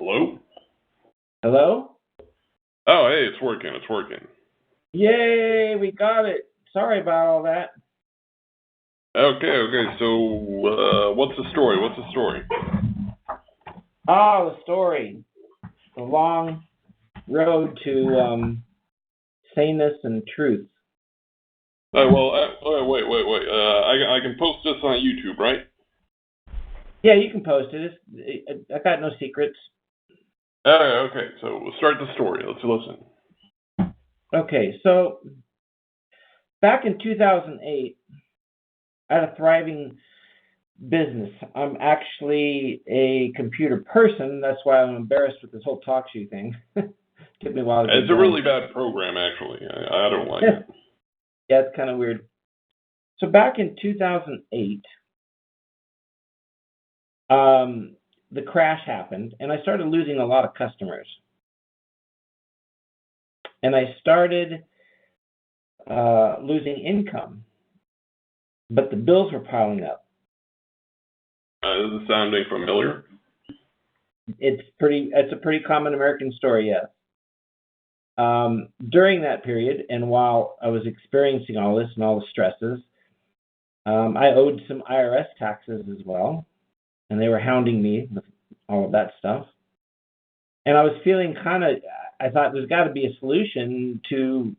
Hello? Hello? Oh, hey, it's working. It's working. Yay, we got it. Sorry about all that. Okay. So, what's the story? The story. The long road to saneness and truth. Wait. I can post this on YouTube, right? Yeah, you can post it. I got no secrets. Okay. So we'll start the story. Let's listen. Okay, so back in 2008, I had a thriving business. I'm actually a computer person. That's why I'm embarrassed with this whole talk show thing. Took me a while to get It's a really bad program, actually. I don't like it. Yeah, it's kind of weird. So back in 2008, the crash happened, and I started losing a lot of customers. And I started losing income, but the bills were piling up. Is it sounding familiar? It's a pretty common American story, yes. During that period, and while I was experiencing all this and all the stresses, I owed some IRS taxes as well, and they were hounding me with all of that stuff. And I was feeling I thought there's got to be a solution to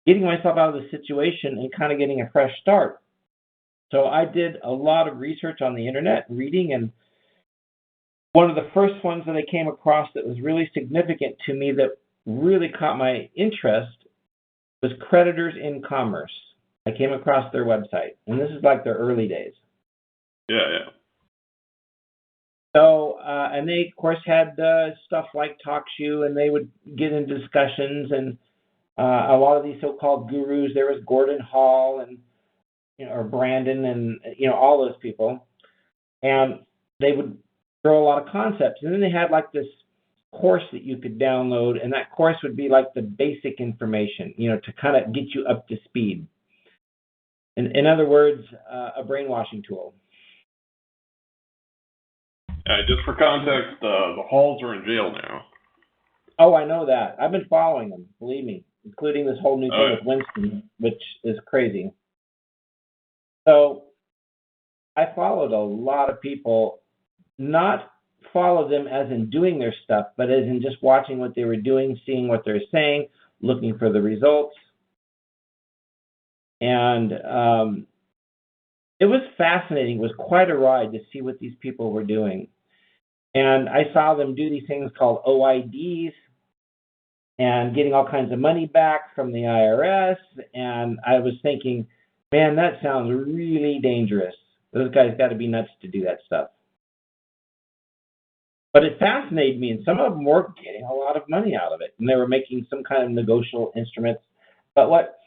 getting myself out of the situation and kind of getting a fresh start. So I did a lot of research on the internet, reading, and one of the first ones that I came across that was really significant to me that really caught my interest was Creditors in Commerce. I came across their website, and this is like their early days. Yeah. So, and they, of course, had stuff like TalkShoe, and they would get into discussions, and a lot of these so-called gurus. There was Gordon Hall and or Brandon, and all those people, and they would throw a lot of concepts. And then they had like this course that you could download, and that course would be like the basic information, to kind of get you up to speed. In other words, a brainwashing tool. Just for context, the Halls are in jail now. Oh, I know that. I've been following them, believe me, including this whole new thing with Winston, which is crazy. So I followed a lot of people, not follow them as in doing their stuff, but as in just watching what they were doing, seeing what they're saying, looking for the results. And it was fascinating. It was quite a ride to see what these people were doing. And I saw them do these things called OIDs and getting all kinds of money back from the IRS. And I was thinking, man, that sounds really dangerous. Those guys got to be nuts to do that stuff. But it fascinated me, and some of them were getting a lot of money out of it, and they were making some kind of negotiable instruments. But what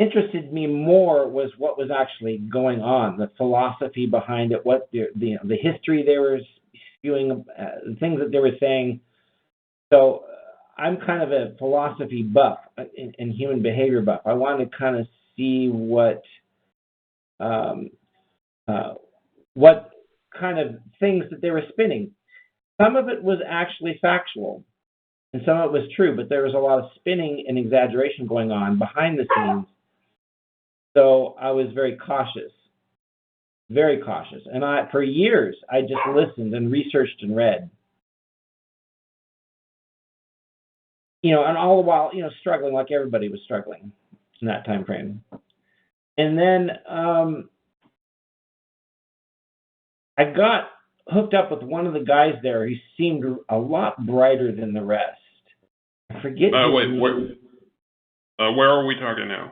interested me more was what was actually going on, the philosophy behind it, what the history they were spewing, the things that they were saying. So I'm kind of a philosophy buff and human behavior buff. I wanted to kind of see what kind of things that they were spinning. Some of it was actually factual, and some of it was true, but there was a lot of spinning and exaggeration going on behind the scenes. So I was very cautious. And for years, I just listened and researched and read. And all the while, struggling like everybody was struggling in that time frame. And then I got hooked up with one of the guys there. He seemed a lot brighter than the rest. I forget. Where are we talking now?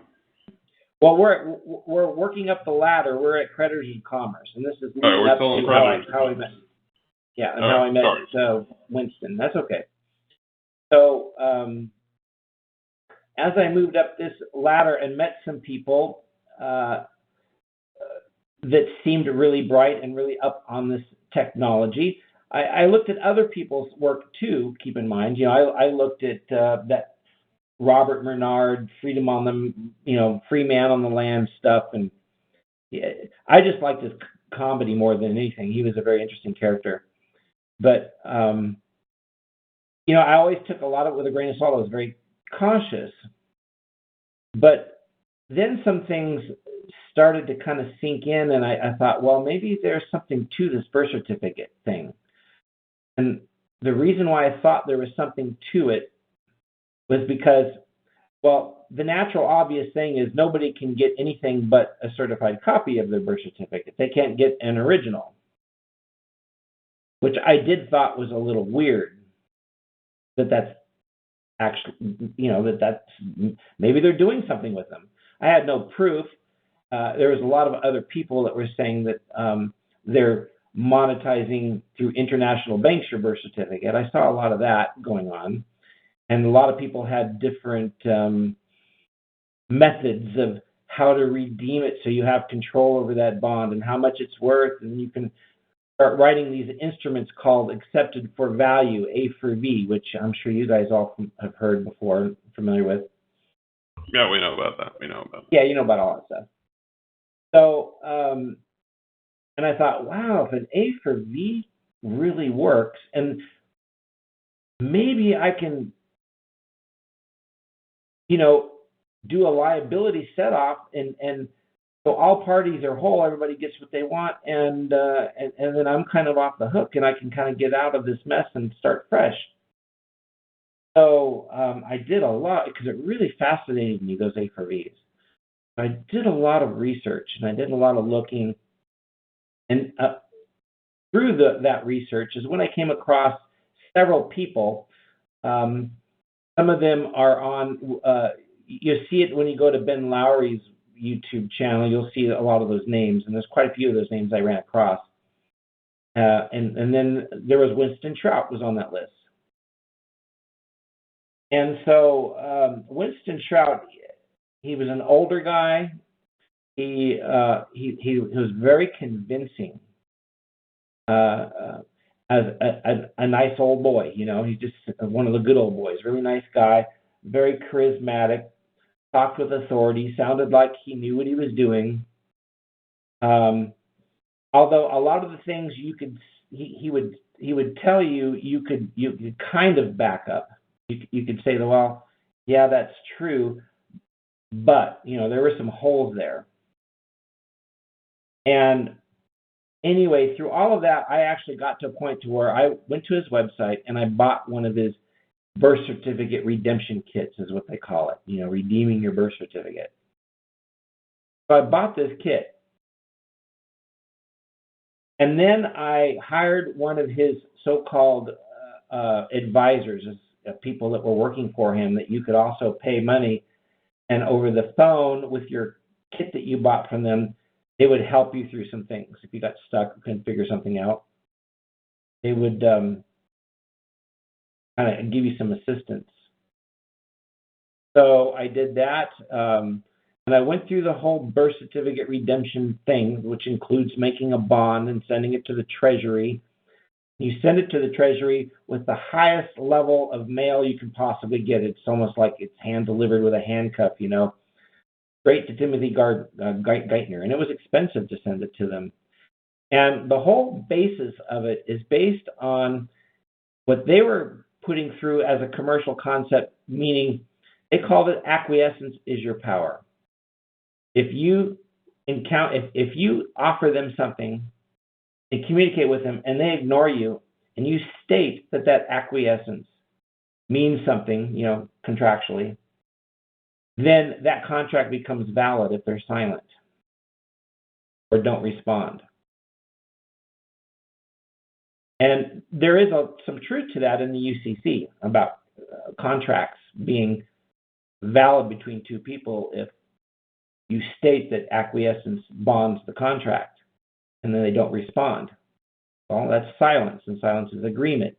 Well, we're working up the ladder. We're at Creditors in Commerce, and this is leading up to how I met. Yeah, and how I met Winston. That's okay. So as I moved up this ladder and met some people that seemed really bright and really up on this technology, I looked at other people's work too. Keep in mind, I looked at that Robert Bernard, freedom on the, free man on the land stuff, and I just liked his comedy more than anything. He was a very interesting character. But, I always took a lot of it with a grain of salt. I was very cautious. But then some things started to kind of sink in, and I thought, well, maybe there's something to this birth certificate thing. And the reason why I thought there was something to it was because, well, the natural obvious thing is nobody can get anything but a certified copy of their birth certificate. They can't get an original, which I did thought was a little weird, that's actually, that's maybe they're doing something with them. I had no proof. There was a lot of other people that were saying that they're monetizing through international banks your birth certificate. I saw a lot of that going on, and a lot of people had different methods of how to redeem it so you have control over that bond and how much it's worth, and you can start writing these instruments called accepted for value, A for V, which I'm sure you guys all have heard before, familiar with. Yeah, we know about that. Yeah, you know about all that stuff. So, and I thought, wow, if an A for V really works, and maybe I can, do a liability set off, and so all parties are whole, everybody gets what they want, and then I'm kind of off the hook, and I can kind of get out of this mess and start fresh. So I did a lot, because it really fascinated me, those A for Vs. I did a lot of research, and I did a lot of looking, and through that research is when I came across several people. Some of them are on, you see it when you go to Ben Lowry's YouTube channel, you'll see a lot of those names, and there's quite a few of those names I ran across. And then there was Winston Shrout was on that list. And so Winston Shrout, he was an older guy. He was very convincing as a nice old boy. He's just one of the good old boys. Really nice guy, very charismatic, talked with authority, sounded like he knew what he was doing. Although a lot of the things he would tell you, you could kind of back up. You could say, well, yeah, that's true, but there were some holes there. And anyway, through all of that, I actually got to a point to where I went to his website and I bought one of his birth certificate redemption kits, is what they call it, redeeming your birth certificate. So I bought this kit. And then I hired one of his so-called advisors, people that were working for him, that you could also pay money, and over the phone with your kit that you bought from them, they would help you through some things. If you got stuck or couldn't figure something out, they would kind of give you some assistance. So I did that, and I went through the whole birth certificate redemption thing, which includes making a bond and sending it to the Treasury. You send it to the Treasury with the highest level of mail you can possibly get. It's almost like it's hand-delivered with a handcuff, straight to Timothy Geithner. And it was expensive to send it to them. And the whole basis of it is based on what they were putting through as a commercial concept, meaning they called it acquiescence is your power. If you offer them something and communicate with them and they ignore you, and you state that acquiescence means something, contractually, then that contract becomes valid if they're silent or don't respond. And there is some truth to that in the UCC about contracts being valid between two people if you state that acquiescence bonds the contract and then they don't respond. Well, that's silence, and silence is agreement.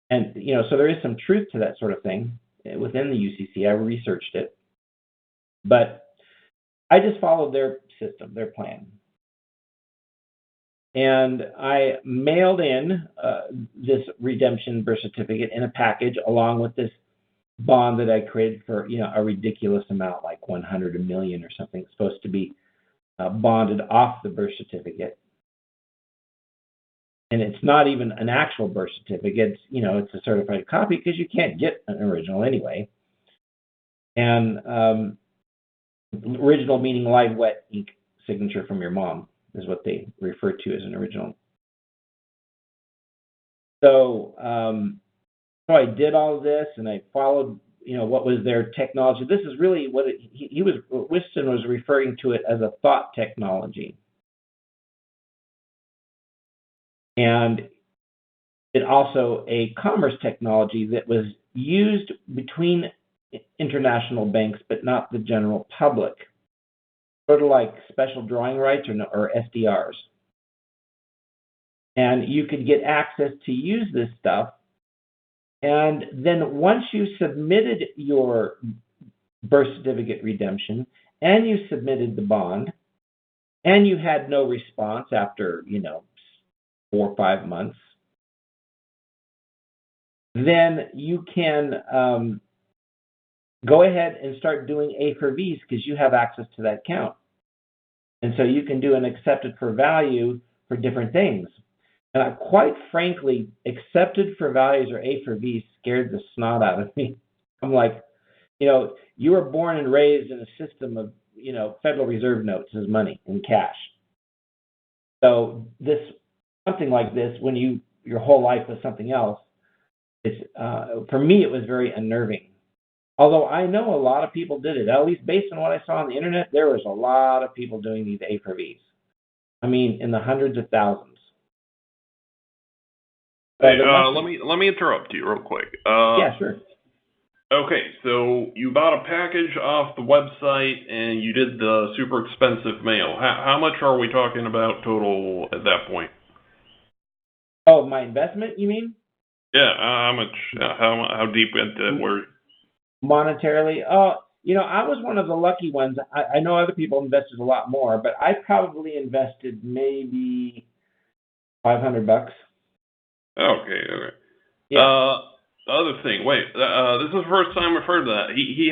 And, so there is some truth to that sort of thing within the UCC. I researched it. But I just followed their system, their plan. And I mailed in this redemption birth certificate in a package along with this bond that I created for, a ridiculous amount, like $100 million or something. It's supposed to be bonded off the birth certificate. and it's not even an actual birth certificate. It's a certified copy because you can't get an original anyway. And original meaning live wet ink signature from your mom is what they refer to as an original. So, so I did all of this, and I followed, what was their technology. This is really what Winston was referring to it as a thought technology. And it also a commerce technology that was used between international banks, but not the general public, sort of like special drawing rights or SDRs. And you could get access to use this stuff. And then once you submitted your birth certificate redemption and you submitted the bond and you had no response after, 4 or 5 months, then you can go ahead and start doing A for Vs because you have access to that account. And so you can do an accepted for value for different things. And quite frankly, accepted for values or A for Vs scared the snot out of me. I'm like, you were born and raised in a system of, Federal Reserve notes as money in cash. So something like this, when your whole life was something else, for me, it was very unnerving. Although I know a lot of people did it, at least based on what I saw on the internet, there was a lot of people doing these A for Vs. I mean, in the hundreds of thousands. Hey, let me interrupt you real quick. Yeah, sure. Okay, so you bought a package off the website and you did the super expensive mail. How much are we talking about total at that point? Oh, my investment, you mean? Yeah, how much? How deep into were you? Monetarily? Oh, I was one of the lucky ones. I know other people invested a lot more, but I probably invested maybe $500. Okay. Yeah. Other thing. Wait. This is the first time I've heard that. He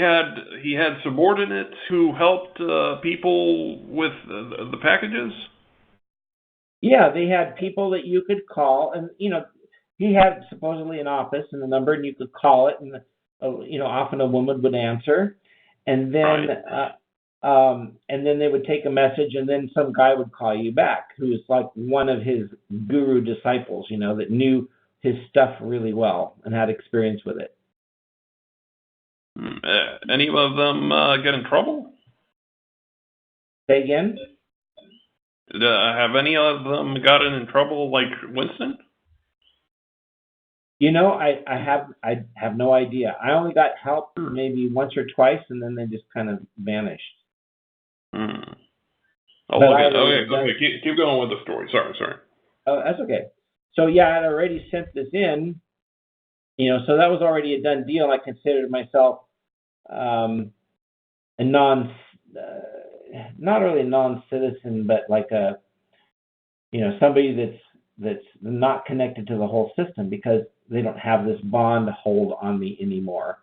had subordinates who helped people with the packages. Yeah, they had people that you could call, and he had supposedly an office and a number, and you could call it, and often a woman would answer, and then and then they would take a message, and then some guy would call you back, who was like one of his guru disciples, that knew his stuff really well and had experience with it. Any of them get in trouble? Say again? Have any of them gotten in trouble like Winston? I have no idea. I only got help maybe once or twice, and then they just kind of vanished. Okay. Keep going with the story. Sorry. Oh, that's okay. So yeah, I'd already sent this in, so that was already a done deal. I considered myself a not really a non-citizen, but like somebody that's not connected to the whole system because they don't have this bond hold on me anymore.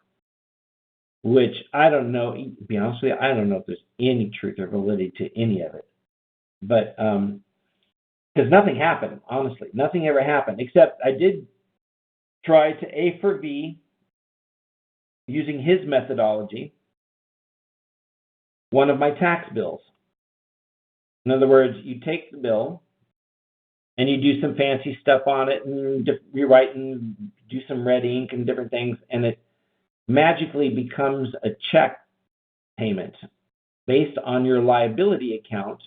Which I don't know. To be honest with you, I don't know if there's any truth or validity to any of it. But because nothing happened, honestly, nothing ever happened. Except I did try to A for V using his methodology. One of my tax bills. In other words, you take the bill and you do some fancy stuff on it and rewrite and do some red ink and different things, and it magically becomes a check payment based on your liability account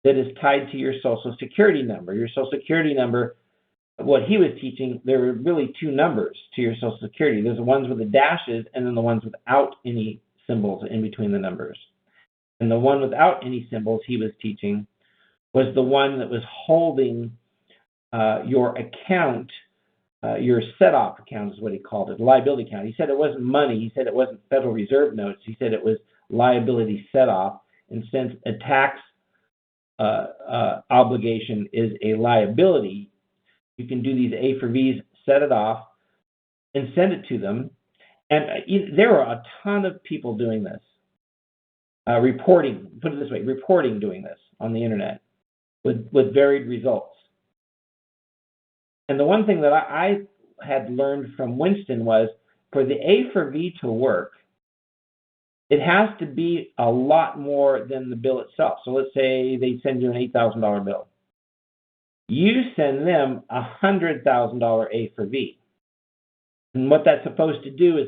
that is tied to your Social Security number. Your Social Security number, what he was teaching, there were really two numbers to your Social Security. There's the ones with the dashes and then the ones without any symbols in between the numbers. And the one without any symbols he was teaching was the one that was holding your account, your set-off account is what he called it, liability account. He said it wasn't money. He said it wasn't Federal Reserve notes. He said it was liability set-off. And since a tax obligation is a liability, you can do these A for Vs, set it off, and send it to them. And there are a ton of people doing this. Reporting doing this on the internet with varied results. And the one thing that I had learned from Winston was for the A for V to work, it has to be a lot more than the bill itself. So let's say they send you an $8,000 bill. You send them a $100,000 A for V. And what that's supposed to do is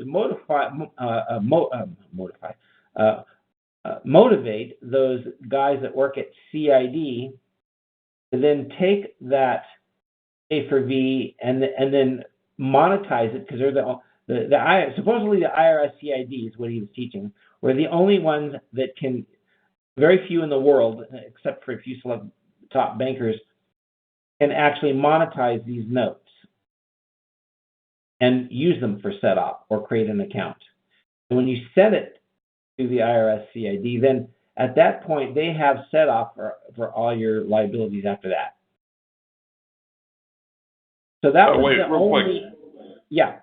motivate those guys that work at CID to then take that A for V and then monetize it, because they're supposedly the IRS CID is what he was teaching. We're the only ones that can, very few in the world, except for a few select top bankers, can actually monetize these notes and use them for setup or create an account. And when you send it to the IRS CID, then at that point they have set off for all your liabilities after that. So that was wait, the real only. quick. Yeah.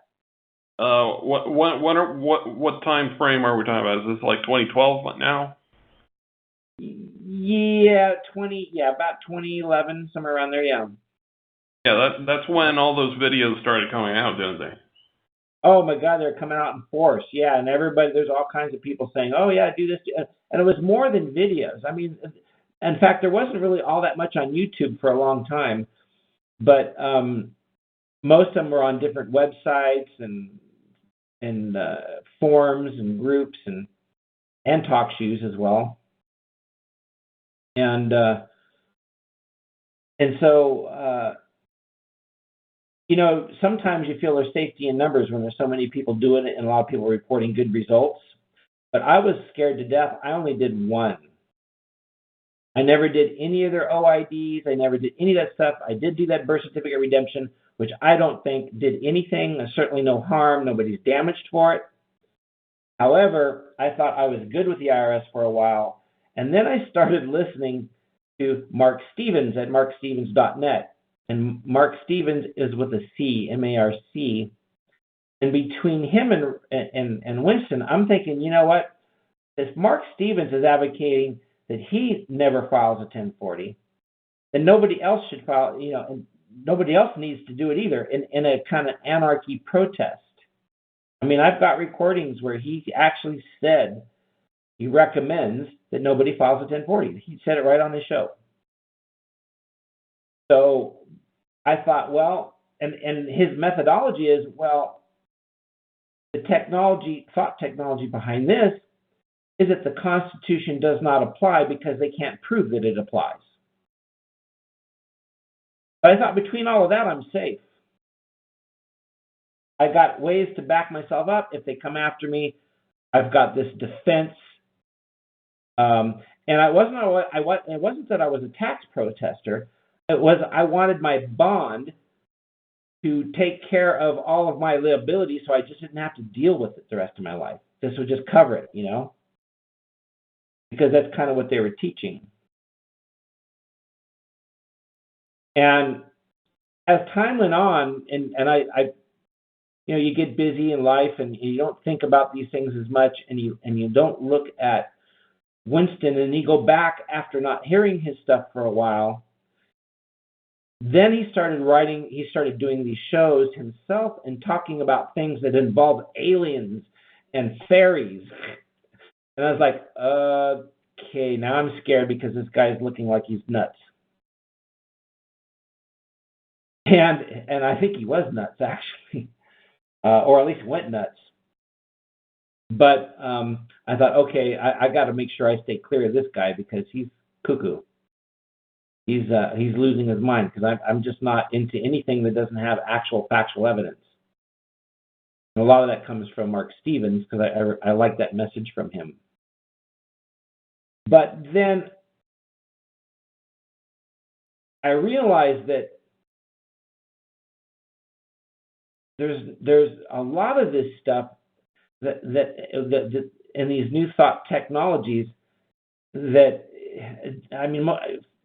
What time frame are we talking about? Is this like 2012 now? Yeah, about 2011, somewhere around there. Yeah. Yeah, that's when all those videos started coming out, didn't they? Oh my God, they're coming out in force. Yeah, and there's all kinds of people saying, "Oh yeah, do this," and it was more than videos. I mean, in fact, there wasn't really all that much on YouTube for a long time, but most of them were on different websites and forums and groups and talk shows as well. And so sometimes you feel there's safety in numbers when there's so many people doing it and a lot of people reporting good results. But I was scared to death. I only did one. I never did any of their OIDs. I never did any of that stuff. I did do that birth certificate redemption, which I don't think did anything. There's certainly no harm. Nobody's damaged for it. However, I thought I was good with the IRS for a while. And then I started listening to Mark Stevens at markstevens.net. And Mark Stevens is with a C, M-A-R-C. And between him and Winston, I'm thinking, you know what? If Mark Stevens is advocating that he never files a 1040, then nobody else should file, and nobody else needs to do it either in a kind of anarchy protest. I mean, I've got recordings where he actually said he recommends that nobody files a 1040. He said it right on the show. So I thought, well, and his methodology is, well, the thought technology behind this is that the Constitution does not apply because they can't prove that it applies. But I thought between all of that, I'm safe. I got ways to back myself up. If they come after me, I've got this defense. And it wasn't that I was a tax protester. It was I wanted my bond to take care of all of my liability, so I just didn't have to deal with it the rest of my life. This would just cover it, because that's kind of what they were teaching. And as time went on, and I you get busy in life and you don't think about these things as much, and you don't look at Winston, and you go back after not hearing his stuff for a while. Then he started doing these shows himself and talking about things that involve aliens and fairies. And I was like, okay, now I'm scared because this guy's looking like he's nuts. And I think he was nuts, actually, or at least went nuts. But I thought, okay, I got to make sure I stay clear of this guy because he's cuckoo. He's losing his mind, because I'm just not into anything that doesn't have actual factual evidence. And a lot of that comes from Mark Stevens, because I like that message from him. But then I realized that there's a lot of this stuff that in these new thought technologies that, I mean,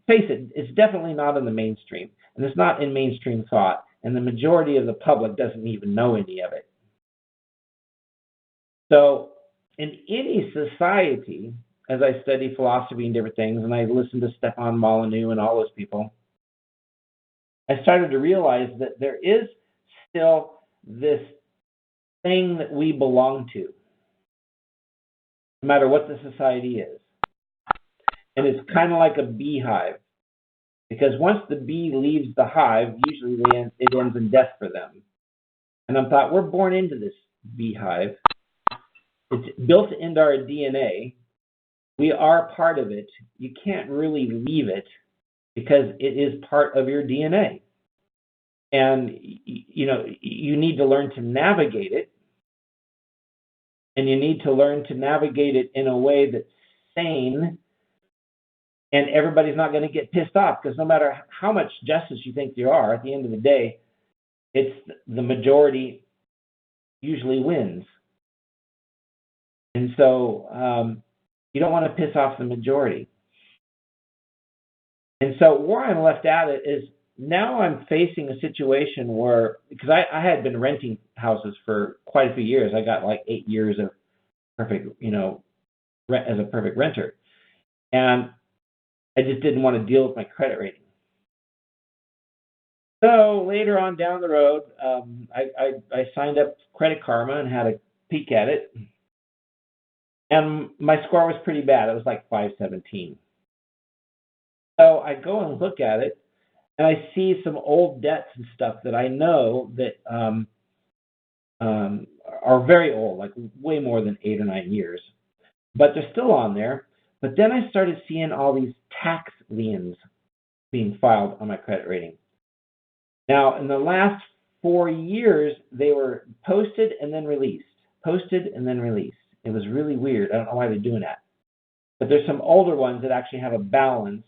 face it, it's definitely not in the mainstream, and it's not in mainstream thought, and the majority of the public doesn't even know any of it. So in any society, as I study philosophy and different things, and I listen to Stefan Molyneux and all those people, I started to realize that there is still this thing that we belong to, no matter what the society is. And it's kind of like a beehive, because once the bee leaves the hive, usually it ends in death for them. And I thought, we're born into this beehive. It's built into our DNA. We are part of it. You can't really leave it because it is part of your DNA. And, you need to learn to navigate it. And you need to learn to navigate it in a way that's sane. And everybody's not going to get pissed off, because no matter how much justice you think there are, at the end of the day, it's the majority usually wins. And so you don't want to piss off the majority. And so where I'm left at it is, now I'm facing a situation where, because I had been renting houses for quite a few years. I got like 8 years of perfect, as a perfect renter. And I just didn't want to deal with my credit rating. So later on down the road, I signed up Credit Karma and had a peek at it. And my score was pretty bad. It was like 517. So I go and look at it, and I see some old debts and stuff that I know that are very old, like way more than 8 or 9 years. But they're still on there. But then I started seeing all these tax liens being filed on my credit rating. Now, in the last 4 years, they were posted and then released. Posted and then released. It was really weird. I don't know why they're doing that. But there's some older ones that actually have a balance.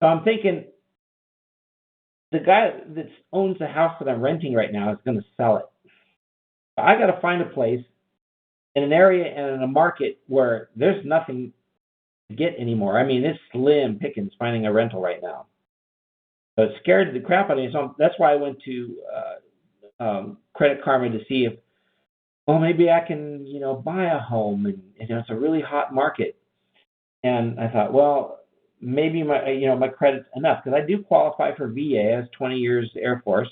So I'm thinking, the guy that owns the house that I'm renting right now is going to sell it. So I got to find a place in an area and in a market where there's nothing to get anymore. I mean, it's slim pickings finding a rental right now. So it scared the crap out of me. So that's why I went to Credit Karma to see if, well, maybe I can, buy a home, and it's a really hot market. And I thought, well, maybe my credit's enough, because I do qualify for VA. I was 20 years Air Force,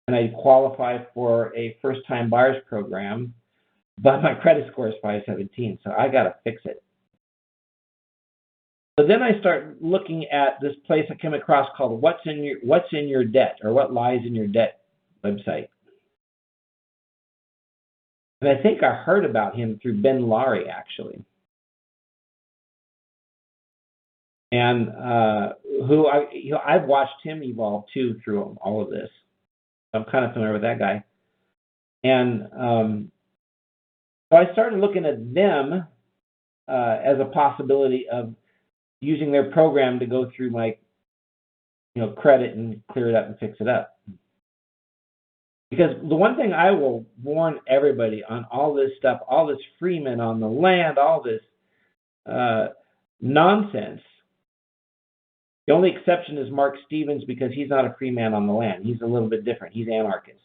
and I qualify for a first-time buyers program, but my credit score is 517, so I got to fix it. So then I start looking at this place I came across called What's in Your Debt, or What Lies in Your Debt website. And I think I heard about him through Ben Laurie, actually. And who I've watched him evolve too through all of this. I'm kind of familiar with that guy. And so I started looking at them as a possibility of using their program to go through my credit and clear it up and fix it up. Because the one thing I will warn everybody on all this stuff, all this freeman on the land, all this nonsense, the only exception is Mark Stevens, because he's not a free man on the land. He's a little bit different. He's anarchist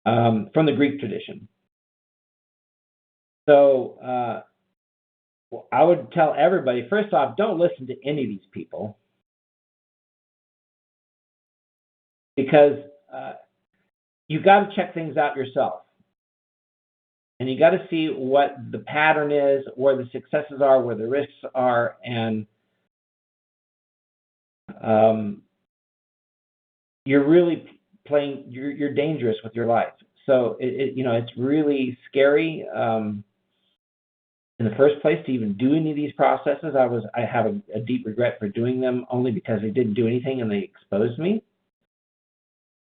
from the Greek tradition. So I would tell everybody, first off, don't listen to any of these people, because you got to check things out yourself. And you got to see what the pattern is, where the successes are, where the risks are, and you're really playing. You're dangerous with your life. So it's really scary. In the first place, to even do any of these processes, I have a deep regret for doing them, only because they didn't do anything and they exposed me.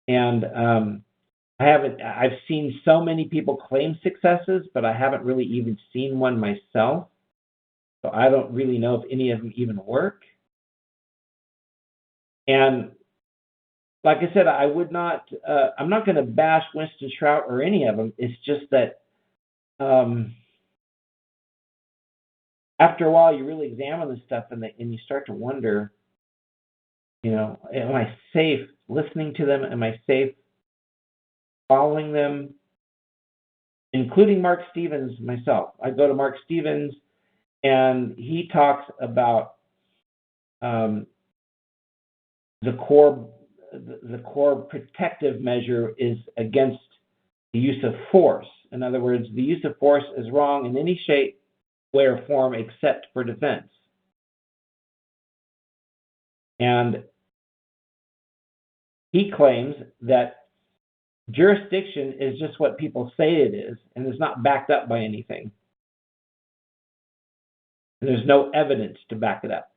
And I've seen so many people claim successes, but I haven't really even seen one myself. So I don't really know if any of them even work. And like I said, I'm not going to bash Winston Shrout or any of them. It's just that after a while, you really examine this stuff, and you start to wonder, am I safe listening to them? Am I safe following them? Including Mark Stevens myself. I go to Mark Stevens, and he talks about the core protective measure is against the use of force. In other words, the use of force is wrong in any shape, way, or form except for defense. And he claims that jurisdiction is just what people say it is, and is not backed up by anything. And there's no evidence to back it up.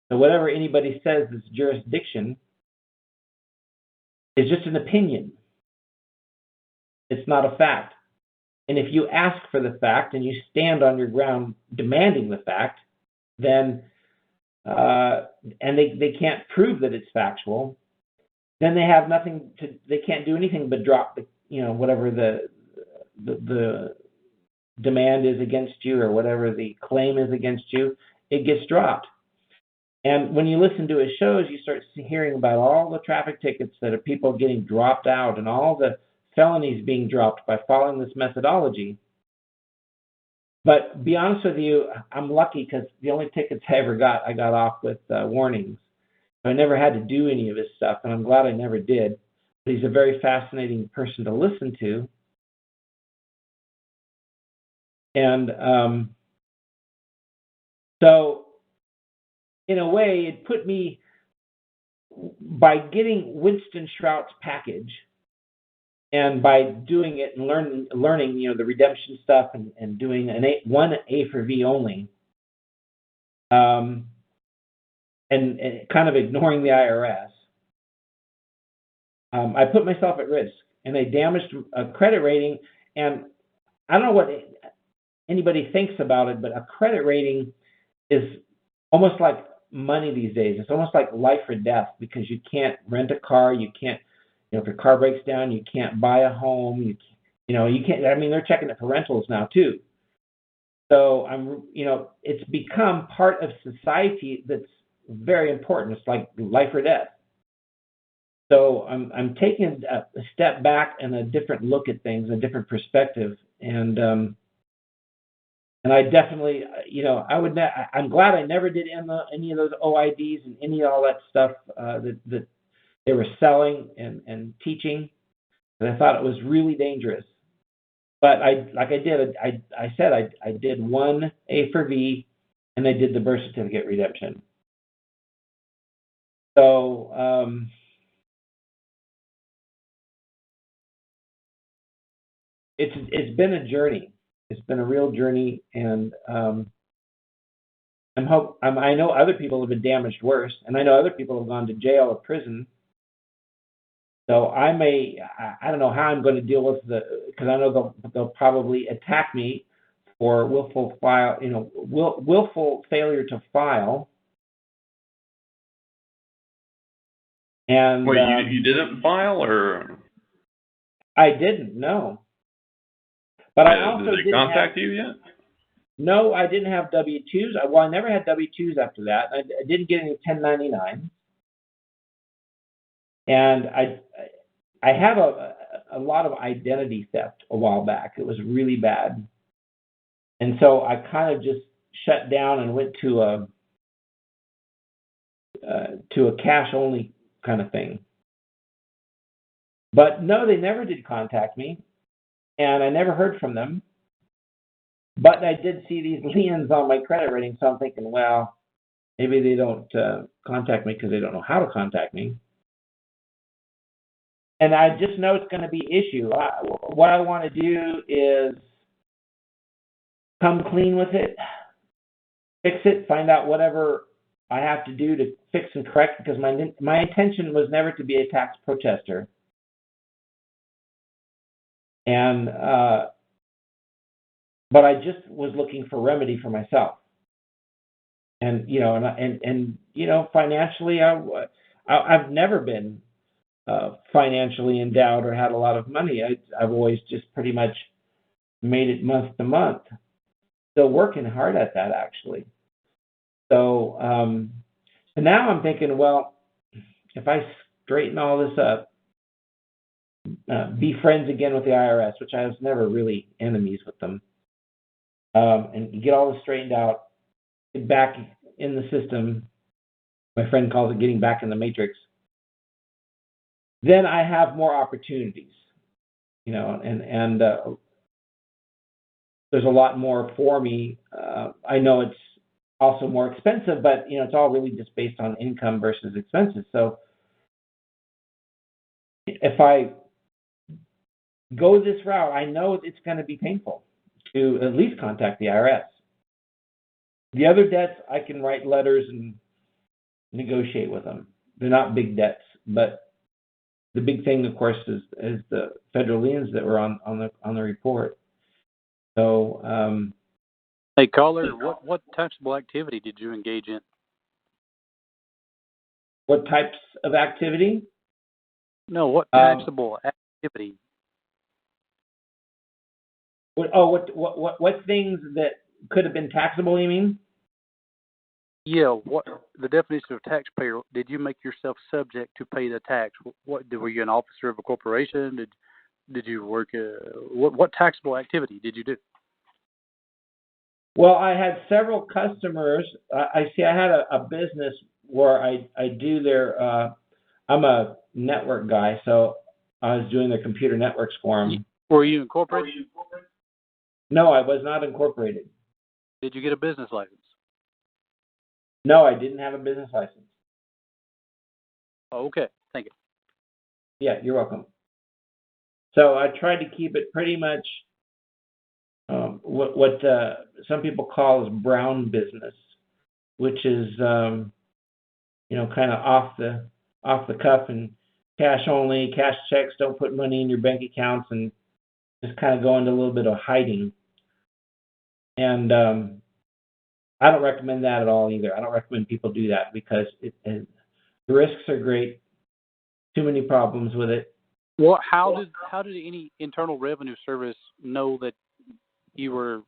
So whatever anybody says is jurisdiction is just an opinion. It's not a fact. And if you ask for the fact and you stand on your ground demanding the fact, then and they can't prove that it's factual, then they have nothing to. They can't do anything but drop the whatever the demand is against you, or whatever the claim is against you. It gets dropped. And when you listen to his shows, you start hearing about all the traffic tickets that are people getting dropped out, and all the felonies being dropped by following this methodology. But to be honest with you, I'm lucky, because the only tickets I ever got, I got off with warnings. I never had to do any of his stuff, and I'm glad I never did. But he's a very fascinating person to listen to. And so, in a way, it put me, by getting Winston Shrout's package, and by doing it and learning the redemption stuff, and doing one A for V only, and kind of ignoring the IRS, I put myself at risk, and I damaged a credit rating. And I don't know what anybody thinks about it, but a credit rating is almost like money these days. It's almost like life or death, because you can't rent a car, you can't, if your car breaks down, you can't buy a home, you can't. I mean, they're checking it for rentals now too. So it's become part of society that's very important. It's like life or death. So I'm taking a step back and a different look at things, a different perspective, and I definitely, I'm glad I never did any of those OIDs and any of all that stuff that they were selling and teaching. And I thought it was really dangerous. But I did one A for V, and I did the birth certificate redemption. So it's been a journey. It's been a real journey, and I know other people have been damaged worse, and I know other people have gone to jail or prison. So I don't know how I'm going to deal with because I know they'll probably attack me for willful failure to file. And wait, you didn't file, or? I didn't, no. But I also did they contact you yet? No, I didn't have W-2s. Well, I never had W-2s after that. I didn't get any 1099. And I had a lot of identity theft a while back. It was really bad. And so I kind of just shut down and went to a cash only kind of thing. But no, they never did contact me, and I never heard from them. But I did see these liens on my credit rating, so I'm thinking, well, maybe they don't contact me because they don't know how to contact me. And I just know it's going to be an issue. What I want to do is come clean with it, fix it, find out whatever I have to do to fix and correct, because my intention was never to be a tax protester. And but I just was looking for remedy for myself. And financially, I've never been financially endowed or had a lot of money. I've always just pretty much made it month to month. Still working hard at that, actually. So now I'm thinking, well, if I straighten all this up, be friends again with the IRS, which I was never really enemies with them, and get all this straightened out, get back in the system, My friend calls it getting back in the matrix. Then I have more opportunities, and there's a lot more for me. I know it's also more expensive, but it's all really just based on income versus expenses. So if I go this route, I know it's going to be painful to at least contact the IRS. The other debts, I can write letters and negotiate with them. They're not big debts, but the big thing, of course, is the federal liens that were on the report. So, hey, caller, what taxable activity did you engage in? What types of activity? No, what taxable activity? What things that could have been taxable, you mean? Yeah, what the definition of taxpayer? Did you make yourself subject to pay the tax? Were you an officer of a corporation? Did you work? What taxable activity did you do? Well, I had several customers. I had a business where I do their. I'm a network guy, so I was doing their computer networks for them. Were you incorporated? No, I was not incorporated. Did you get a business license? No, I didn't have a business license. Oh, okay. Thank you. Yeah, you're welcome. So I tried to keep it pretty much what some people call is brown business, which is kind of off the cuff and cash only, cash checks, don't put money in your bank accounts, and just kind of go into a little bit of hiding. And I don't recommend that at all either. I don't recommend people do that because the risks are great. Too many problems with it. Well, how did any Internal Revenue Service know that you were?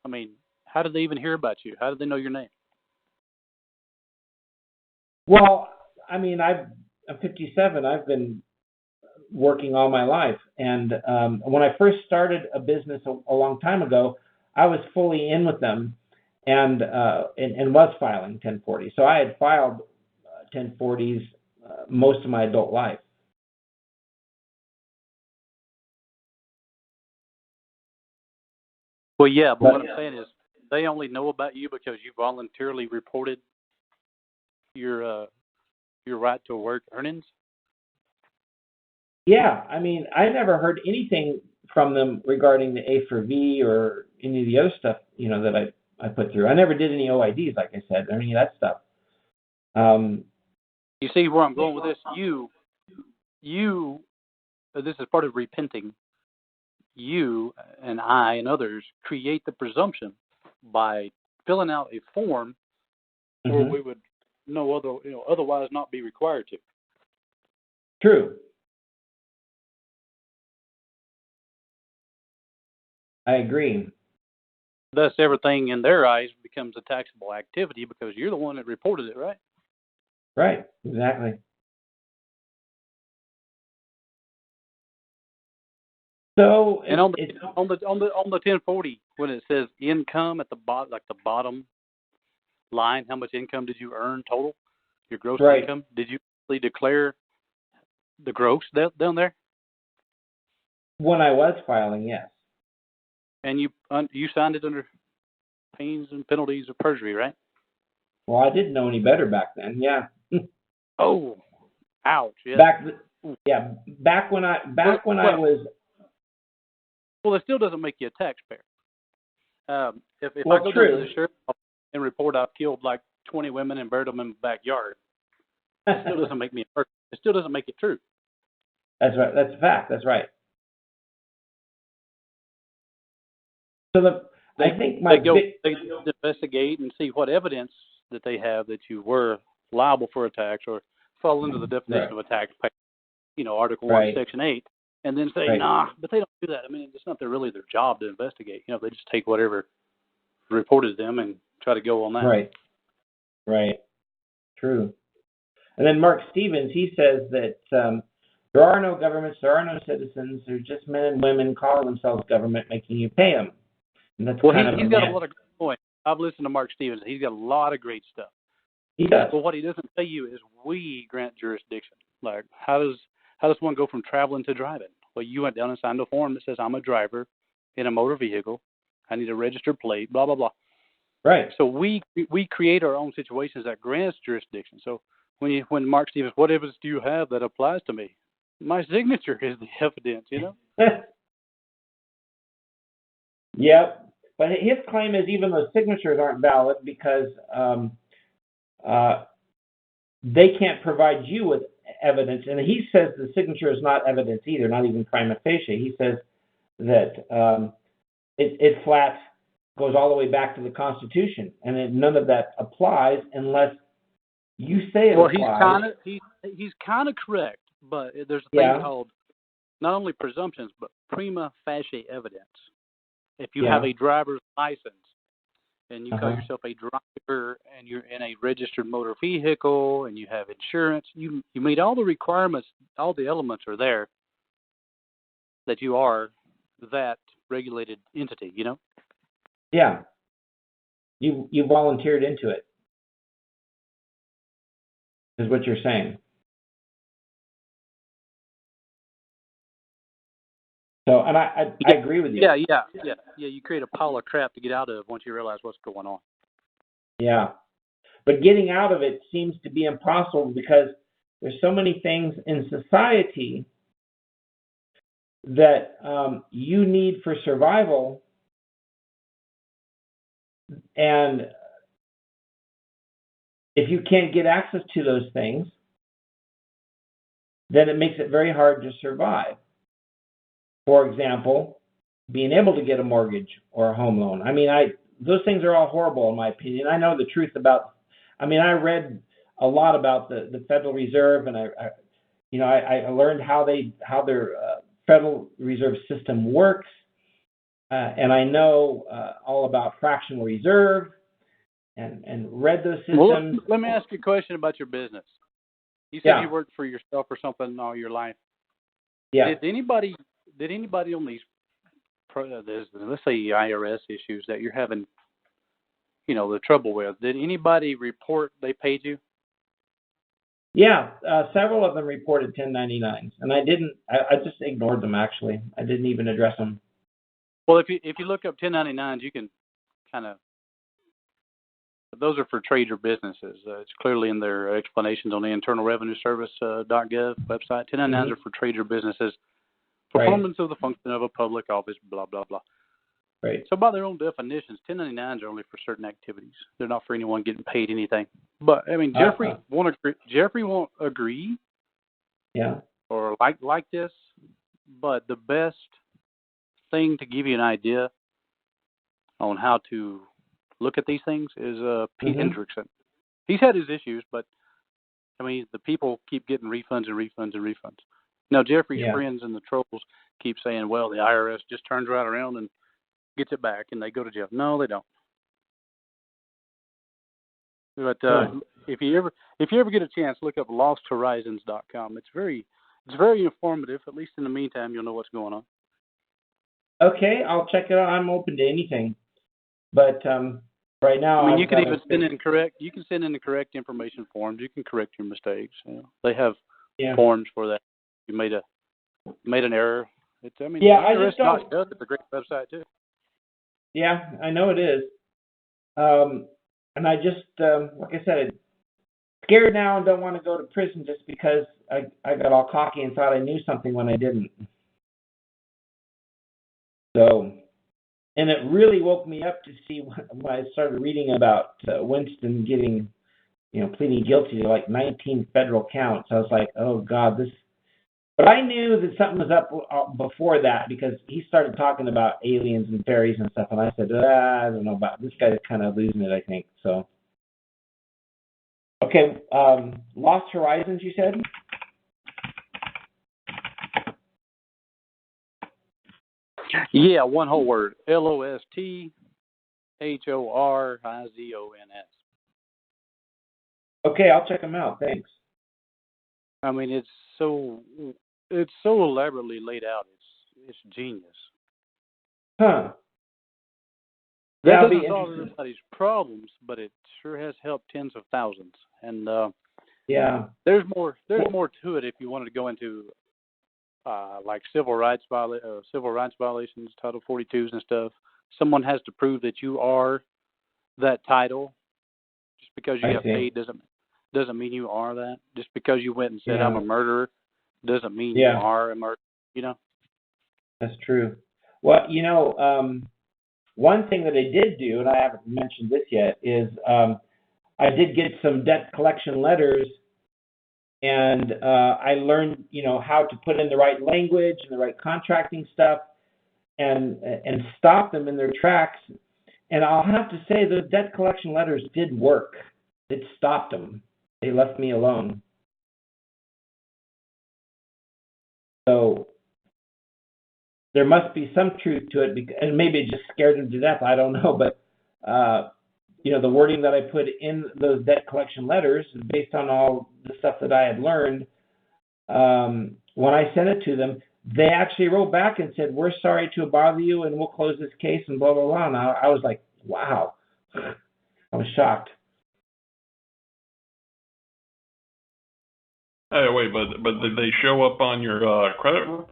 I mean, how did they even hear about you? How did they know your name? Well, I mean, I'm 57. I've been working all my life, and when I first started a business a long time ago, I was fully in with them, and was filing 1040. So I had filed 1040s most of my adult life. Well, yeah, but what I'm saying is they only know about you because you voluntarily reported your right to work earnings. Yeah, I mean, I never heard anything from them regarding the A4V or any of the other stuff, that I put through. I never did any OIDs, like I said, or any of that stuff. You see where I'm going with this? This is part of repenting. You and I and others create the presumption by filling out a form where we would otherwise not be required to. True. I agree. Thus, everything in their eyes becomes a taxable activity because you're the one that reported it, right? Right. Exactly. So, and on the 1040, when it says income at the bottom, like the bottom line, how much income did you earn total? Your gross income? Did you actually declare the gross down there? When I was filing, yes. And you signed it under pains and penalties of perjury, right? Well, I didn't know any better back then. Yeah. Oh, ouch! Yeah. Back when I was. Well, it still doesn't make you a taxpayer. If I go to the sheriff's office and report I've killed like 20 women and buried them in my backyard, it still doesn't make me a person. It still doesn't make it true. That's right. That's a fact. That's right. So I think they investigate and see what evidence that they have that you were liable for a tax or fall into the definition of a taxpayer. Article 1, Section 8. And then say, nah, but they don't do that. I mean, it's not really their job to investigate. They just take whatever reported to them and try to go on that. Right. True. And then Mark Stevens, he says that there are no governments, there are no citizens, they're just men and women calling themselves government, making you pay them. And that's he's got a lot of great points. I've listened to Mark Stevens. He's got a lot of great stuff. He does. But what he doesn't tell you is we grant jurisdiction. Like, how does one go from traveling to driving? Well, you went down and signed a form that says I'm a driver in a motor vehicle. I need a registered plate, blah, blah, blah. Right. So we create our own situations that grants jurisdiction. So when Mark Stevens, what evidence do you have that applies to me? My signature is the evidence, you know? Yep. But his claim is even those signatures aren't valid because they can't provide you with evidence. And he says the signature is not evidence either, not even prima facie. He says that it flat goes all the way back to the Constitution, and none of that applies unless you say it applies. He's kind of correct, but there's a thing called not only presumptions but prima facie evidence. If you have a driver's license and you call yourself a driver and you're in a registered motor vehicle and you have insurance, you meet all the requirements, all the elements are there that you are that regulated entity, you know? Yeah. You volunteered into it, is what you're saying. So, and I agree with you. Yeah. You create a pile of crap to get out of once you realize what's going on. Yeah. But getting out of it seems to be impossible because there's so many things in society that you need for survival, and if you can't get access to those things, then it makes it very hard to survive. For example, being able to get a mortgage or a home loan. I mean, those things are all horrible in my opinion. I know the truth about. I mean, I read a lot about the Federal Reserve, and I learned how their Federal Reserve system works, and I know all about fractional reserve, and read those systems. Well, let me ask you a question about your business. You said you worked for yourself or something all your life. Yeah. Did anybody on these, let's say IRS issues that you're having, the trouble with, did anybody report they paid you? Yeah, several of them reported 1099s, and I didn't. I just ignored them. Actually, I didn't even address them. Well, if you look up 1099s, you can kind of. Those are for trade or businesses. It's clearly in their explanations on the Internal Revenue Service .gov website. 1099s are for trade or businesses. Performance of the function of a public office, blah, blah, blah. Right. So by their own definitions, 1099s are only for certain activities. They're not for anyone getting paid anything. But, I mean, Jeffrey won't agree. Yeah. Or like this. But the best thing to give you an idea on how to look at these things is Pete Hendrickson. He's had his issues, but, I mean, the people keep getting refunds and refunds and refunds. Now, Jeffrey's friends and the trolls keep saying, well, the IRS just turns right around and gets it back, and they go to jail. No, they don't. But if you ever get a chance, look up losthorizons.com. It's very informative. At least in the meantime, you'll know what's going on. Okay, I'll check it out. I'm open to anything. But right now, I mean, you can even send in the correct information forms. You can correct your mistakes. They have forms for that. You made an error. It's IRS.gov is a great website too. Yeah, I know it is. And I just, like I said, I'm scared now and don't want to go to prison just because I got all cocky and thought I knew something when I didn't. So, and it really woke me up to see when I started reading about Winston getting, pleading guilty to like 19 federal counts. I was like, oh God, this. But I knew that something was up before that because he started talking about aliens and fairies and stuff, and I said, I don't know about this guy's kind of losing it, I think. So, okay, Lost Horizons, you said? Yeah, one whole word. LOSTHORIZONS. Okay, I'll check them out. Thanks. I mean, it's so elaborately laid out. It's genius. Huh. That doesn't solve everybody's problems, but it sure has helped tens of thousands. And there's more to it if you wanted to go into like civil rights violations, Title 42s and stuff. Someone has to prove that you are that title. Just because you have paid doesn't mean you are that. Just because you went and said I'm a murderer doesn't mean you are a murderer. You know. That's true. Well, one thing that I did do, and I haven't mentioned this yet, is I did get some debt collection letters, and I learned, how to put in the right language and the right contracting stuff, and stop them in their tracks. And I'll have to say those debt collection letters did work. It stopped them. They left me alone. So there must be some truth to it, and maybe it just scared them to death. I don't know, but the wording that I put in those debt collection letters is based on all the stuff that I had learned. When I sent it to them, they actually wrote back and said, "We're sorry to bother you, and we'll close this case," and blah blah blah. And I was like, "Wow!" I was shocked. Hey, wait, but did they show up on your credit report?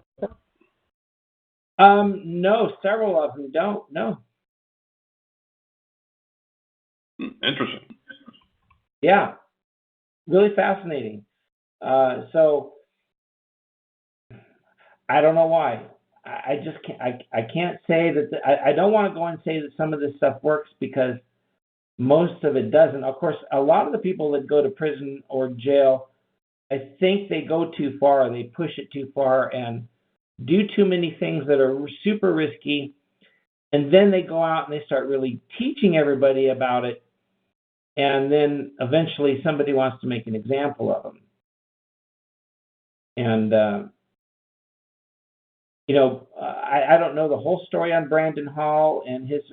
No, several of them don't. No. Interesting. Yeah, really fascinating. So I don't know why. I just can't. I can't say that. I don't want to go and say that some of this stuff works, because most of it doesn't. Of course, a lot of the people that go to prison or jail, I think they go too far. They push it too far and do too many things that are super risky, and then they go out and they start really teaching everybody about it, and then eventually somebody wants to make an example of them. And I don't know the whole story on Brandon Hall and his,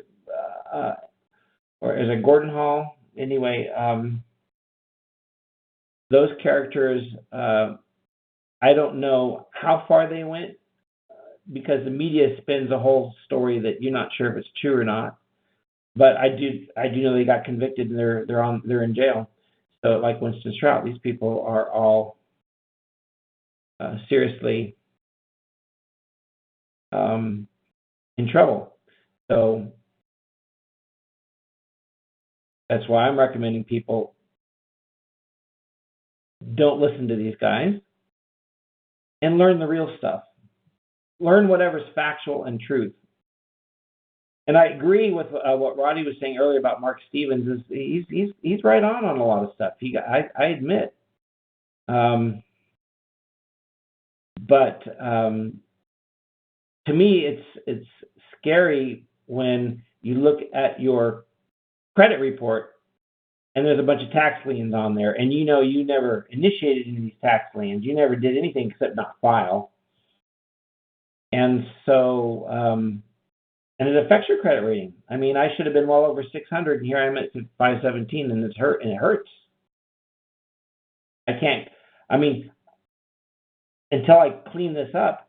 or is it Gordon Hall? Anyway, those characters, I don't know how far they went, because the media spins a whole story that you're not sure if it's true or not. But I do know they got convicted and they're in jail. So like Winston Shrout, these people are all seriously in trouble. So that's why I'm recommending people don't listen to these guys and learn the real stuff. Learn whatever's factual and truth. And I agree with what Roddy was saying earlier about Mark Stevens. He's right on a lot of stuff. I admit. But to me, it's scary when you look at your credit report and there's a bunch of tax liens on there, and you never initiated any of these tax liens. You never did anything except not file. And so, and it affects your credit rating. I mean, I should have been well over 600, and here I'm at 517, and it hurts. I can't. I mean, until I clean this up,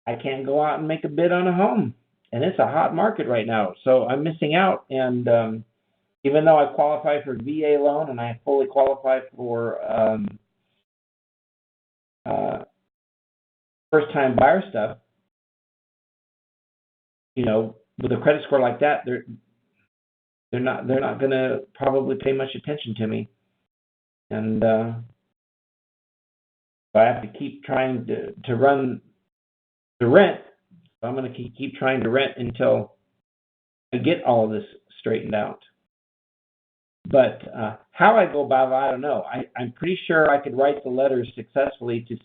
I can't go out and make a bid on a home, and it's a hot market right now. So I'm missing out. And even though I qualify for VA loan and I fully qualify for first-time buyer stuff, with a credit score like that, they're not going to probably pay much attention to me, and I have to keep trying to run the rent. So I'm going to keep trying to rent until I get all of this straightened out. But how I go about it, I don't know. I'm pretty sure I could write the letters successfully to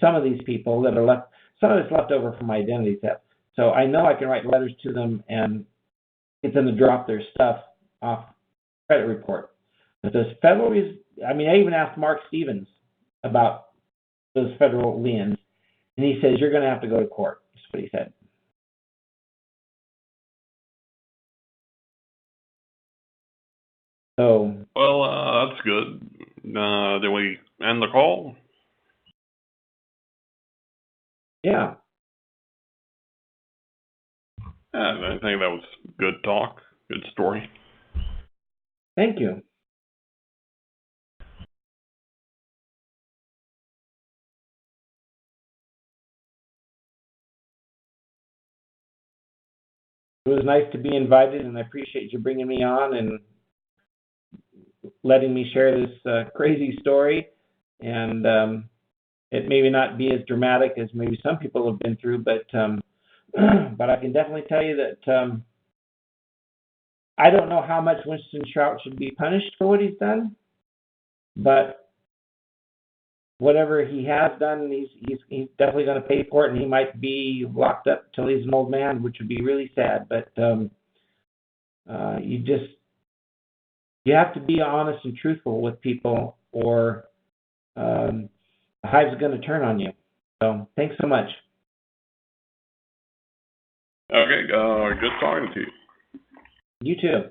some of these people that are left. Some of it's left over from my identity theft. So I know I can write letters to them and get them to drop their stuff off credit report. But those federal, I even asked Mark Stevens about those federal liens, and he says, "You're going to have to go to court." That's what he said. So. Well, that's good. Did we end the call? Yeah. I think that was good talk, good story. Thank you. It was nice to be invited, and I appreciate you bringing me on and letting me share this crazy story. And it may not be as dramatic as maybe some people have been through, but I can definitely tell you that I don't know how much Winston Shrout should be punished for what he's done, but whatever he has done, he's definitely going to pay for it, and he might be locked up till he's an old man, which would be really sad. But you have to be honest and truthful with people, or the hive's going to turn on you. So thanks so much. Okay, good talking to you. You too.